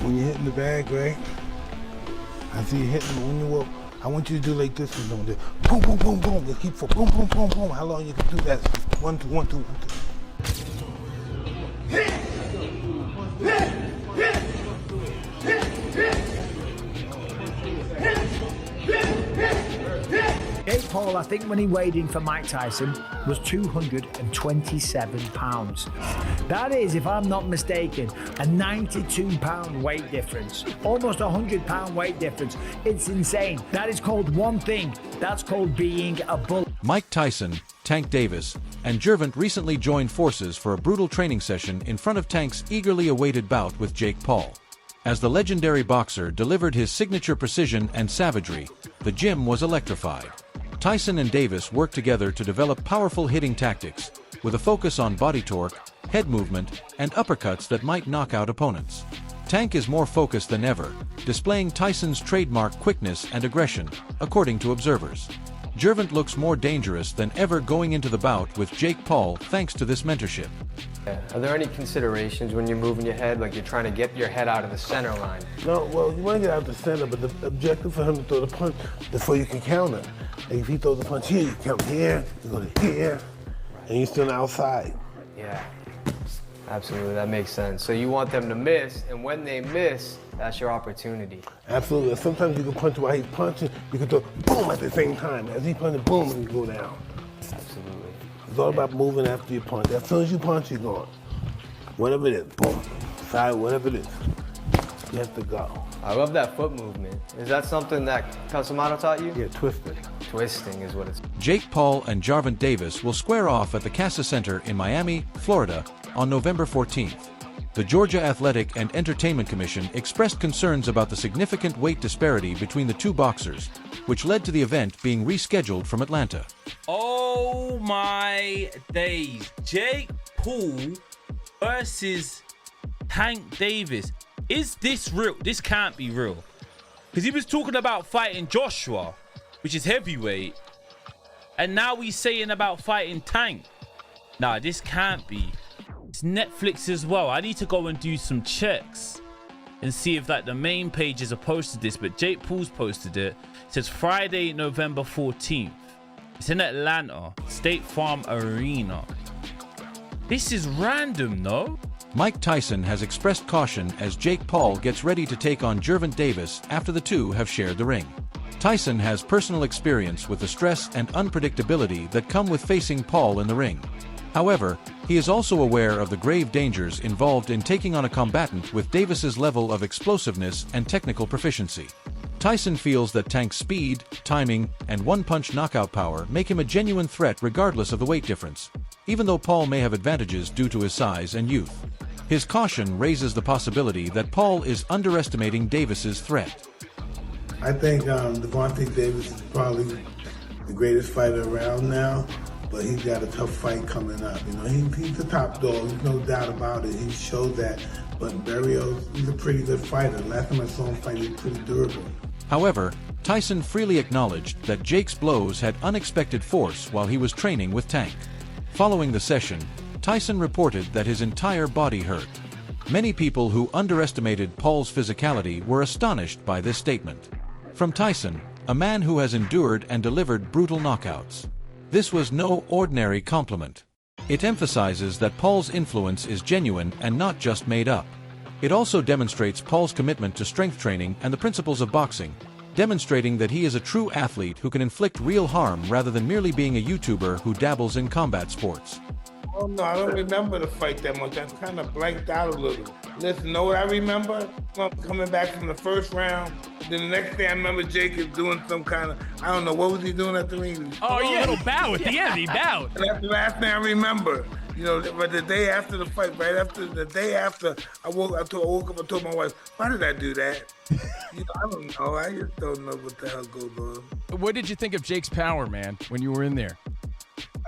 when you're hitting the bag, right? I see you hitting when you walk. I want you to do like this. Boom, boom, boom, boom. Just keep for boom, boom, boom, boom. How long you can do that? 1, 2, 1, 2, 1, 2. Jake Paul, I think when he weighed in for Mike Tyson, was 227 pounds. That is, if I'm not mistaken, a 92-pound weight difference. Almost a 100-pound weight difference. It's insane. That is called one thing. That's called being a bull. Mike Tyson, Tank Davis, and Gervonta recently joined forces for a brutal training session in front of Tank's eagerly awaited bout with Jake Paul. As the legendary boxer delivered his signature precision and savagery, the gym was electrified. Tyson and Davis worked together to develop powerful hitting tactics, with a focus on body torque, head movement, and uppercuts that might knock out opponents. Tank is more focused than ever, displaying Tyson's trademark quickness and aggression, according to observers. Gervonta looks more dangerous than ever going into the bout with Jake Paul thanks to this mentorship. Are there any considerations when you're moving your head, like you're trying to get your head out of the center line? No, well, you want to get out the center, but the objective for him to throw the punch before you can counter. Like if he throws the punch here, you count here, you go to here, and you're still outside. Yeah, absolutely, that makes sense. So you want them to miss, and when they miss, that's your opportunity. Absolutely. Sometimes you can punch while he's punching, you can throw boom at the same time. As he's punching, boom, and you go down. Absolutely. It's all about moving after you punch. As soon as you punch, you're gone. Whatever it is, boom, side, whatever it is, you have to go. I love that foot movement. Is that something that Casamano taught you? Yeah, twisting. Twisting is what it's. Jake Paul and Gervonta Davis will square off at the Casa Center in Miami, Florida, on November 14th. The Georgia Athletic and Entertainment Commission expressed concerns about the significant weight disparity between the two boxers, which led to the event being rescheduled from Atlanta. Oh my days. Jake Paul versus Tank Davis. Is this real? This can't be real. Because he was talking about fighting Joshua, which is heavyweight. And now he's saying about fighting Tank. Nah, this can't be. It's Netflix as well. I need to go and do some checks and see if like the main pages have posted this. But Jake Paul's posted it. It says Friday, November 14th. It's in Atlanta, State Farm Arena. This is random, no? Mike Tyson has expressed caution as Jake Paul gets ready to take on Gervonta Davis after the two have shared the ring. Tyson has personal experience with the stress and unpredictability that come with facing Paul in the ring. However, he is also aware of the grave dangers involved in taking on a combatant with Davis's level of explosiveness and technical proficiency. Tyson feels that Tank's speed, timing, and one-punch knockout power make him a genuine threat regardless of the weight difference, even though Paul may have advantages due to his size and youth. His caution raises the possibility that Paul is underestimating Davis's threat. I think Gervonta Davis is probably the greatest fighter around now, but he's got a tough fight coming up. You know, he's the top dog, there's no doubt about it. He showed that, but Barrios, he's a pretty good fighter. Last time I saw him fight, he was pretty durable. However, Tyson freely acknowledged that Jake's blows had unexpected force while he was training with Tank. Following the session, Tyson reported that his entire body hurt. Many people who underestimated Paul's physicality were astonished by this statement. From Tyson, a man who has endured and delivered brutal knockouts. This was no ordinary compliment. It emphasizes that Paul's influence is genuine and not just made up. It also demonstrates Paul's commitment to strength training and the principles of boxing, demonstrating that he is a true athlete who can inflict real harm rather than merely being a YouTuber who dabbles in combat sports. Oh no, I don't remember the fight that much. I kind of blanked out a little. Listen, know what I remember? Coming back from the first round. Then the next day I remember Jacob doing some kind of, I don't know, what was he doing at the ring? Oh yeah, a little bow at the end, he bowed. And that's the last thing I remember. You know, but the day after the fight, right after, the day after, I woke up and told my wife, why did I do that? You know, I don't know, I just don't know what the hell goes on. What did you think of Jake's power, man, when you were in there?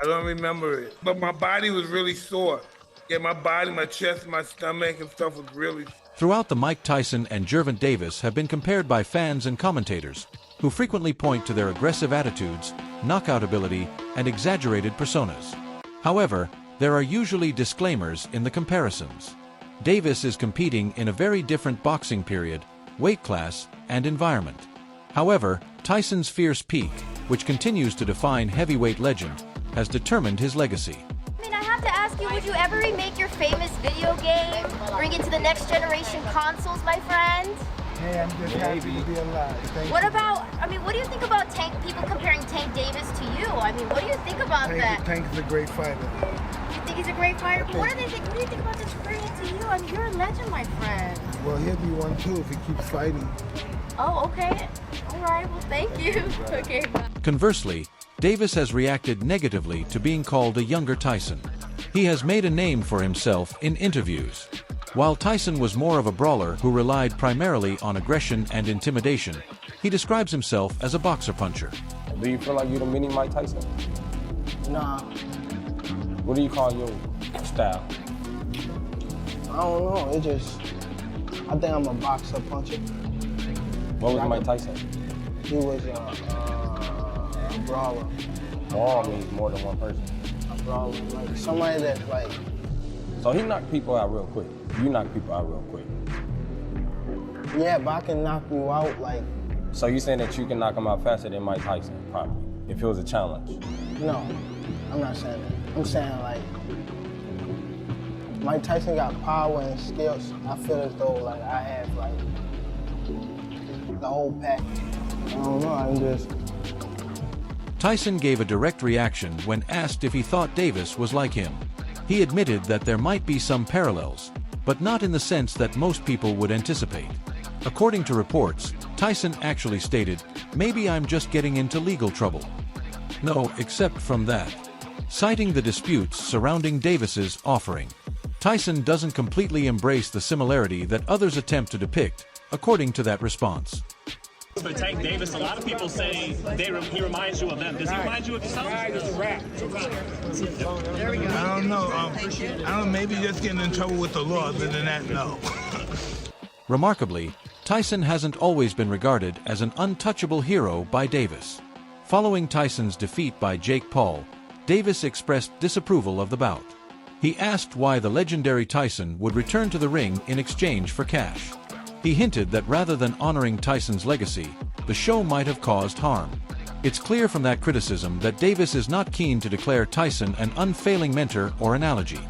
I don't remember it, but my body was really sore. Yeah, my body, my chest, my stomach and stuff was really. Throughout, the Mike Tyson and Gervonta Davis have been compared by fans and commentators, who frequently point to their aggressive attitudes, knockout ability, and exaggerated personas. However, there are usually disclaimers in the comparisons. Davis is competing in a very different boxing period, weight class, and environment. However, Tyson's fierce peak, which continues to define heavyweight legend, has determined his legacy. I mean, I have to ask you, would you ever remake your famous video game? Bring it to the next generation consoles, my friend? Hey, I'm just happy to be alive. Thank What you. about, I mean, what do you think about people comparing Tank Davis to you? I mean, what do you think about that? Tank is a great fighter. You think he's a great fighter? But what do you think about just bringing it to you? I mean, you're a legend, my friend. Well, he'll be one too if he keeps fighting. Oh, okay. All right, well, thank you. Okay, bye. Conversely, Davis has reacted negatively to being called a younger Tyson. He has made a name for himself in interviews. While Tyson was more of a brawler who relied primarily on aggression and intimidation, he describes himself as a boxer puncher. Do you feel like you're the mini Mike Tyson? Nah, What do you call your style? I don't know. I think I'm a boxer puncher. What was Mike Tyson? He was a brawler. Brawl means more than one person. A brawler, like somebody that's like, So he knocked people out real quick. You knock people out real quick. yeah, but I can knock you out like, So you saying that you can knock him out faster than Mike Tyson, probably, if it was a challenge? no, I'm not saying that. I'm saying like, Mike Tyson got power and skills. I feel as though like I have like the whole package. I don't know, I'm just, Tyson gave a direct reaction when asked if he thought Davis was like him. He admitted that there might be some parallels, but not in the sense that most people would anticipate. According to reports, Tyson actually stated, "Maybe I'm just getting into legal trouble." No, except from that. Citing the disputes surrounding Davis's offering, Tyson doesn't completely embrace the similarity that others attempt to depict, according to that response. For Tank Davis, a lot of people say he reminds you of them. Does he remind you of yourself? I don't know. I don't know. Maybe just getting in trouble with the law. Other than that, no. Remarkably, Tyson hasn't always been regarded as an untouchable hero by Davis. Following Tyson's defeat by Jake Paul, Davis expressed disapproval of the bout. He asked why the legendary Tyson would return to the ring in exchange for cash. He hinted that rather than honoring Tyson's legacy, the show might have caused harm. It's clear from that criticism that Davis is not keen to declare Tyson an unfailing mentor or analogy.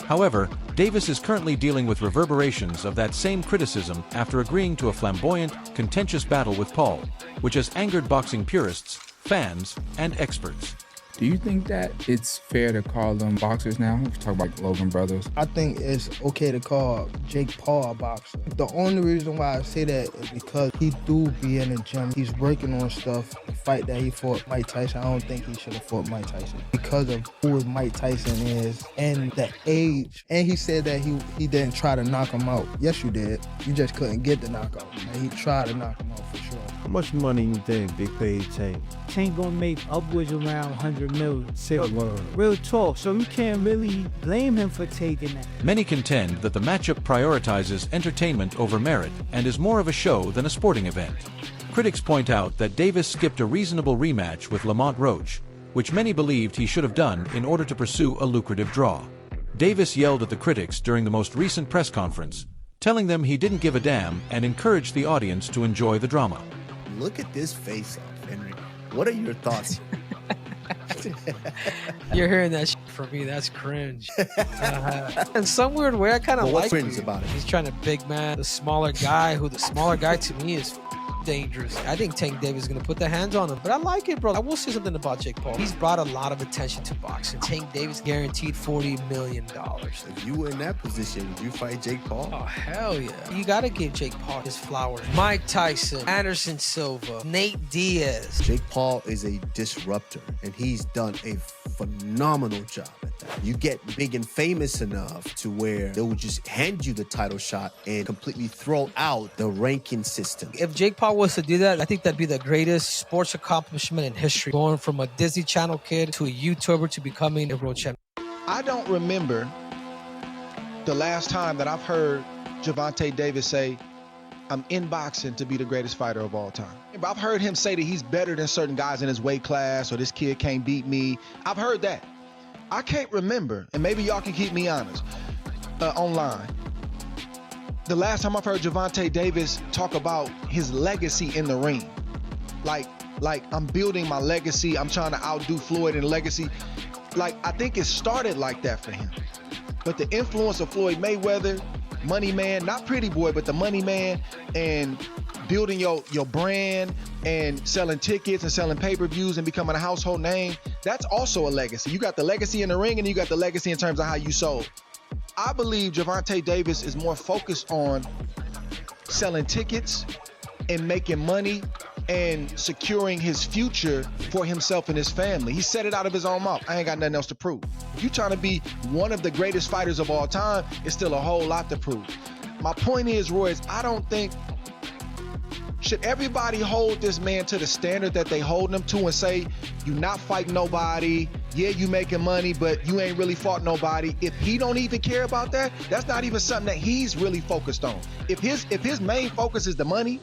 However, Davis is currently dealing with reverberations of that same criticism after agreeing to a flamboyant, contentious battle with Paul, which has angered boxing purists, fans, and experts. Do you think that it's fair to call them boxers now? We talk about Logan Brothers. I think it's okay to call Jake Paul a boxer. The only reason why I say that is because he do be in the gym. He's working on stuff. The fight that he fought Mike Tyson, I don't think he should have fought Mike Tyson because of who Mike Tyson is and the age. And he said that he didn't try to knock him out. Yes, you did. You just couldn't get the knockout. And he tried to knock him out for sure. How much money you think Big paid Tank? Tank gonna make upwards around 100 million. Real talk, so you can't really blame him for taking that. Many contend that the matchup prioritizes entertainment over merit and is more of a show than a sporting event. Critics point out that Davis skipped a reasonable rematch with Lamont Roach, which many believed he should have done in order to pursue a lucrative draw. Davis yelled at the critics during the most recent press conference, telling them he didn't give a damn and encouraged the audience to enjoy the drama. Look at this face-off, Henry. What are your thoughts? You're hearing that shit from me. That's cringe. In some weird way, I kind of like cringe about it? He's trying to big man the smaller guy, who the smaller guy to me is dangerous. I think Tank Davis is going to put the hands on him, but I like it, bro. I will say something about Jake Paul. He's brought a lot of attention to boxing. Tank Davis guaranteed $40 million. If you were in that position, would you fight Jake Paul? Oh, hell yeah. You got to give Jake Paul his flowers. Mike Tyson, Anderson Silva, Nate Diaz. Jake Paul is a disruptor, and he's done a phenomenal job at that. You get big and famous enough to where they will just hand you the title shot and completely throw out the ranking system. If Jake Paul was to do that, I think that'd be the greatest sports accomplishment in history. Going from a Disney Channel kid to a YouTuber to becoming a world champion. I don't remember the last time that I've heard Gervonta Davis say, I'm in boxing to be the greatest fighter of all time. I've heard him say that he's better than certain guys in his weight class, or this kid can't beat me. I've heard that. I can't remember, and maybe y'all can keep me honest online. the last time I've heard Gervonta Davis talk about his legacy in the ring. Like I'm building my legacy. I'm trying to outdo Floyd in legacy. Like, I think it started like that for him. But the influence of Floyd Mayweather, Money Man, not Pretty Boy, but the Money Man, and building your brand and selling tickets and selling pay-per-views and becoming a household name, that's also a legacy. You got the legacy in the ring and you got the legacy in terms of how you sold. I believe Gervonta Davis is more focused on selling tickets and making money and securing his future for himself and his family. He said it out of his own mouth. I ain't got nothing else to prove. If you're trying to be one of the greatest fighters of all time, it's still a whole lot to prove. My point is, Roy, I don't think, should everybody hold this man to the standard that they hold him to and say, you not fighting nobody, yeah, you making money, but you ain't really fought nobody. If he don't even care about that, that's not even something that he's really focused on. If his main focus is the money,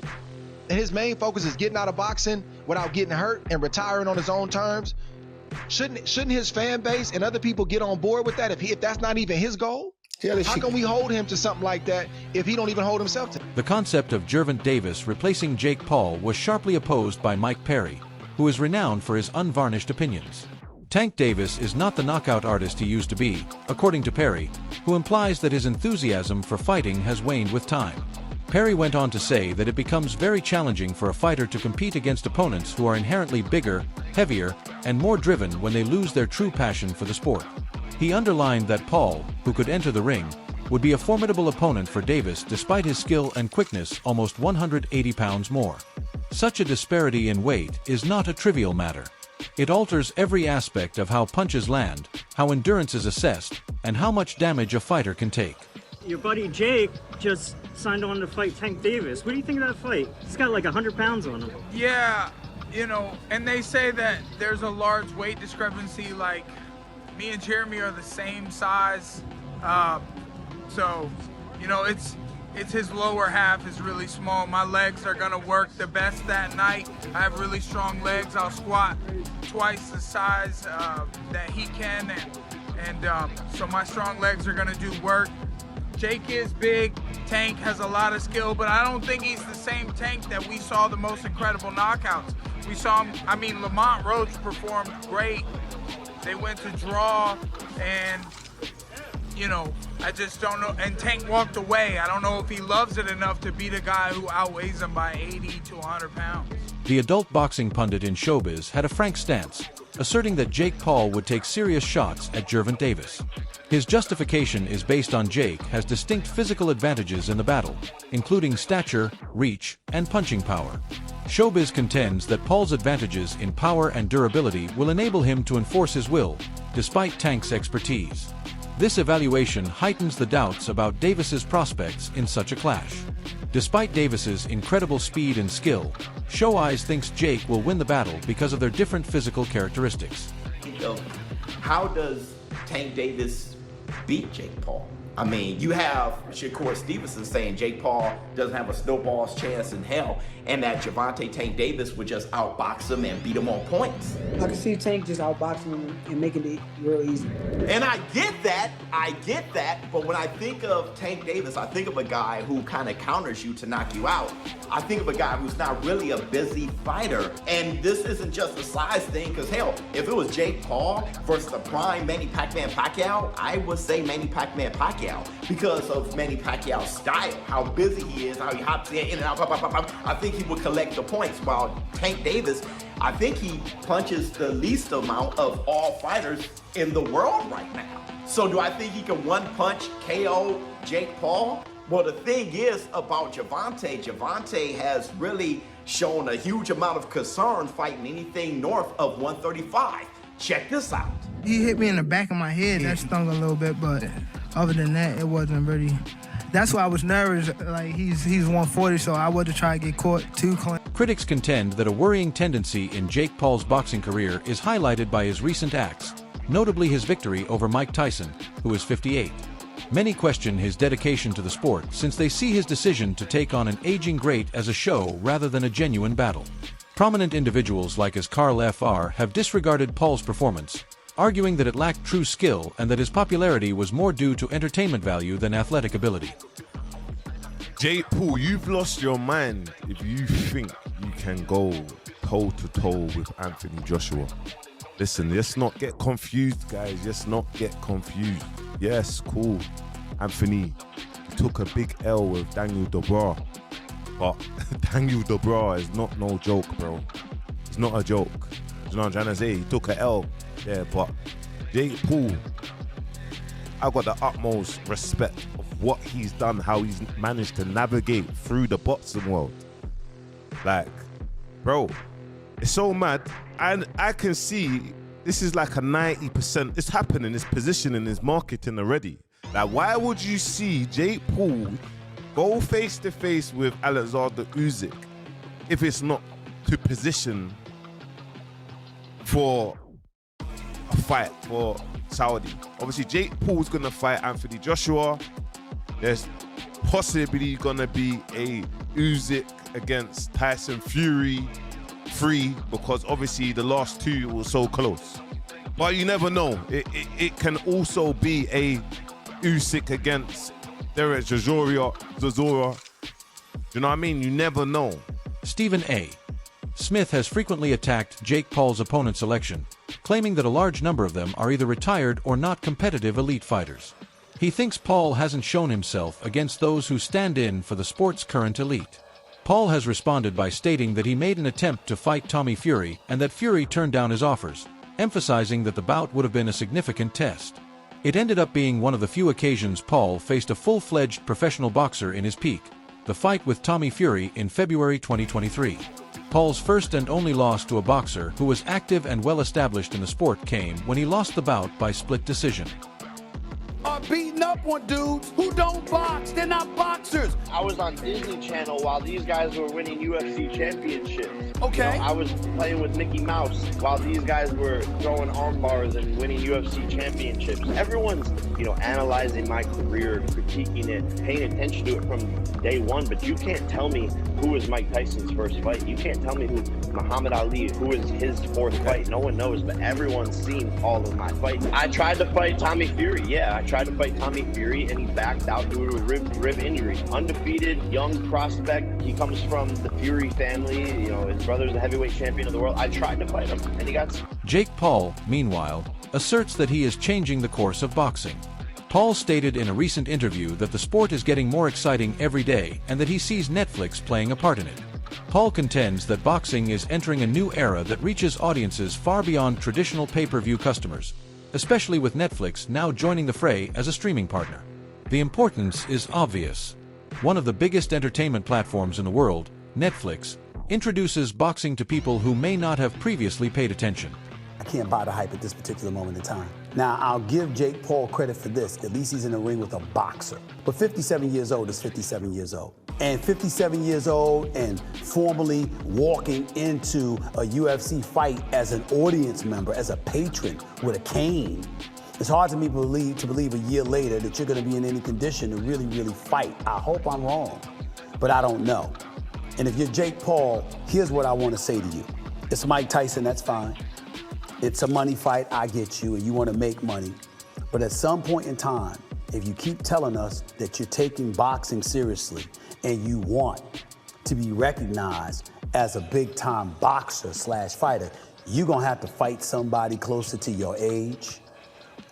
and his main focus is getting out of boxing without getting hurt and retiring on his own terms, shouldn't his fan base and other people get on board with that if that's not even his goal? How can we hold him to something like that if he don't even hold himself to it? The concept of Gervonta Davis replacing Jake Paul was sharply opposed by Mike Perry, who is renowned for his unvarnished opinions. Tank Davis is not the knockout artist he used to be, according to Perry, who implies that his enthusiasm for fighting has waned with time. Perry went on to say that it becomes very challenging for a fighter to compete against opponents who are inherently bigger, heavier, and more driven when they lose their true passion for the sport. He underlined that Paul, who could enter the ring, would be a formidable opponent for Davis despite his skill and quickness almost 180 pounds more. Such a disparity in weight is not a trivial matter. It alters every aspect of how punches land, how endurance is assessed, and how much damage a fighter can take. Your buddy Jake just signed on to fight Tank Davis. What do you think of that fight? He's got like 100 pounds on him. Yeah, and they say that there's a large weight discrepancy. Like, me and Jeremy are the same size. So, it's his lower half is really small. My legs are gonna work the best that night. I have really strong legs. I'll squat twice the size that he can, and so my strong legs are gonna do work. Jake is big. Tank has a lot of skill, but I don't think he's the same Tank that we saw the most incredible knockouts. We saw him, Lamont Roach performed great. They went to draw, and, I just don't know. And Tank walked away. I don't know if he loves it enough to beat a guy who outweighs him by 80 to 100 pounds. The adult boxing pundit in showbiz had a frank stance, asserting that Jake Paul would take serious shots at Gervonta Davis. His justification is based on Jake has distinct physical advantages in the battle, including stature, reach, and punching power. Showbiz contends that Paul's advantages in power and durability will enable him to enforce his will, despite Tank's expertise. This evaluation heightens the doubts about Davis's prospects in such a clash. Despite Davis's incredible speed and skill, Show Eyes thinks Jake will win the battle because of their different physical characteristics. How does Tank Davis beat Jake Paul? I mean, you have Shakur Stevenson saying Jake Paul doesn't have a snowball's chance in hell, and that Gervonta Tank Davis would just outbox him and beat him on points. I can see Tank just outboxing him and making it real easy. And I get that, but when I think of Tank Davis, I think of a guy who kind of counters you to knock you out. I think of a guy who's not really a busy fighter, and this isn't just a size thing, because hell, if it was Jake Paul versus the prime Manny Pacquiao, I would say Manny Pacquiao because of Manny Pacquiao's style, how busy he is, how he hops in and out, I think he would collect the points, while Tank Davis, I think he punches the least amount of all fighters in the world right now. So do I think he can one-punch KO Jake Paul? Well, the thing is about Gervonta has really shown a huge amount of concern fighting anything north of 135. Check this out. He hit me in the back of my head. That stung a little bit, but other than that, it wasn't really. That's why I was nervous. Like, he's 140, so I wouldn't try to get caught too clean. Critics contend that a worrying tendency in Jake Paul's boxing career is highlighted by his recent acts, notably his victory over Mike Tyson, who is 58. Many question his dedication to the sport since they see his decision to take on an aging great as a show rather than a genuine battle. Prominent individuals like as Carl Fr. have disregarded Paul's performance, arguing that it lacked true skill and that his popularity was more due to entertainment value than athletic ability. Jake Paul, you've lost your mind if you think you can go toe-to-toe with Anthony Joshua. Listen, let's not get confused, guys. Let's not get confused. Yes, cool. Anthony took a big L with Daniel Dubois. But Daniel Dubois is not no joke, bro. It's not a joke. You know what I'm trying to say? He took an L. Yeah, but Jake Paul, I got the utmost respect of what he's done, how he's managed to navigate through the boxing world. Like, bro, it's so mad. And I can see this is like a 90%. It's happening, it's positioning, it's marketing already. Like, why would you see Jake Paul go face to face with Alexander Usyk if it's not to position for a fight for Saudi? Obviously, Jake Paul's gonna fight Anthony Joshua. There's possibly gonna be a Usyk against Tyson Fury 3 because obviously the last two were so close. But you never know. It can also be a Usyk against Derek Chisora. You know what I mean? You never know. Stephen A. Smith has frequently attacked Jake Paul's opponent selection, claiming that a large number of them are either retired or not competitive elite fighters. He thinks Paul hasn't shown himself against those who stand in for the sport's current elite. Paul has responded by stating that he made an attempt to fight Tommy Fury and that Fury turned down his offers, emphasizing that the bout would have been a significant test. It ended up being one of the few occasions Paul faced a full-fledged professional boxer in his peak, the fight with Tommy Fury in February 2023. Paul's first and only loss to a boxer who was active and well-established in the sport came when he lost the bout by split decision. Are beating up on dudes who don't box. They're not boxers. I was on Disney Channel while these guys were winning UFC championships. Okay. You know, I was playing with Mickey Mouse while these guys were throwing arm bars and winning UFC championships. Everyone's, analyzing my career, critiquing it, paying attention to it from day one, but you can't tell me who was Mike Tyson's first fight. You can't tell me who Muhammad Ali, who was his fourth fight. No one knows, but everyone's seen all of my fights. I tried to fight Tommy Fury. Yeah, I tried to fight Tommy Fury, and he backed out due to a rib injury. Undefeated, young prospect. He comes from the Fury family. His brother's the heavyweight champion of the world. I tried to fight him, and he got... Jake Paul, meanwhile, asserts that he is changing the course of boxing. Paul stated in a recent interview that the sport is getting more exciting every day and that he sees Netflix playing a part in it. Paul contends that boxing is entering a new era that reaches audiences far beyond traditional pay-per-view customers, especially with Netflix now joining the fray as a streaming partner. The importance is obvious. One of the biggest entertainment platforms in the world, Netflix, introduces boxing to people who may not have previously paid attention. I can't buy the hype at this particular moment in time. Now, I'll give Jake Paul credit for this. At least he's in the ring with a boxer. But 57 years old is 57 years old. And 57 years old and formally walking into a UFC fight as an audience member, as a patron with a cane, it's hard to me believe a year later that you're going to be in any condition to really, really fight. I hope I'm wrong, but I don't know. And if you're Jake Paul, here's what I want to say to you. It's Mike Tyson, that's fine. It's a money fight, I get you, and you want to make money. But at some point in time, if you keep telling us that you're taking boxing seriously and you want to be recognized as a big-time boxer / fighter, you're going to have to fight somebody closer to your age,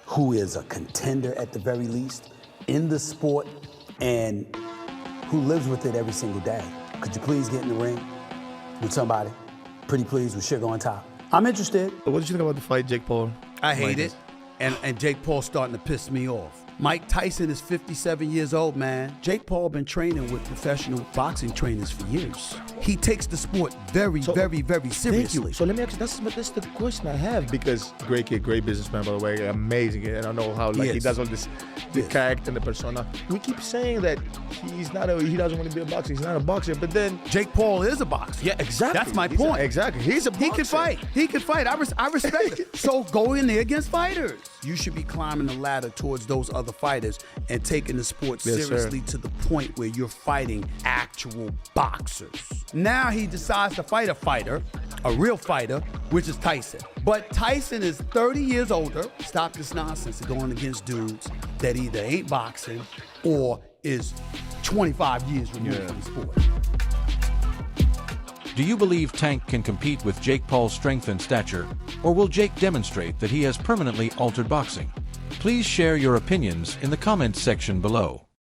who is a contender at the very least in the sport and who lives with it every single day. Could you please get in the ring with somebody? Pretty please, with sugar on top. I'm interested. What did you think about the fight, Jake Paul? I hate it. And Jake Paul's starting to piss me off. Mike Tyson is 57 years old, man. Jake Paul been training with professional boxing trainers for years. He takes the sport very seriously. Thank you. So let me ask you, that's the question I have, because great kid, great businessman, by the way, amazing. And I know how he does all this, the character and the persona. We keep saying that he doesn't want to be a boxer. He's not a boxer, but then Jake Paul is a boxer. Yeah, exactly. That's my point. Exactly. He's a boxer. He can fight. I respect it. So go in there against fighters. You should be climbing the ladder towards those other fighters and taking the sport seriously to the point where you're fighting actual boxers. Now he decides to fight a fighter, a real fighter, which is Tyson. But Tyson is 30 years older. Stop this nonsense of going against dudes that either ain't boxing or is 25 years removed from the sport. Do you believe Tank can compete with Jake Paul's strength and stature, or will Jake demonstrate that he has permanently altered boxing? Please share your opinions in the comments section below.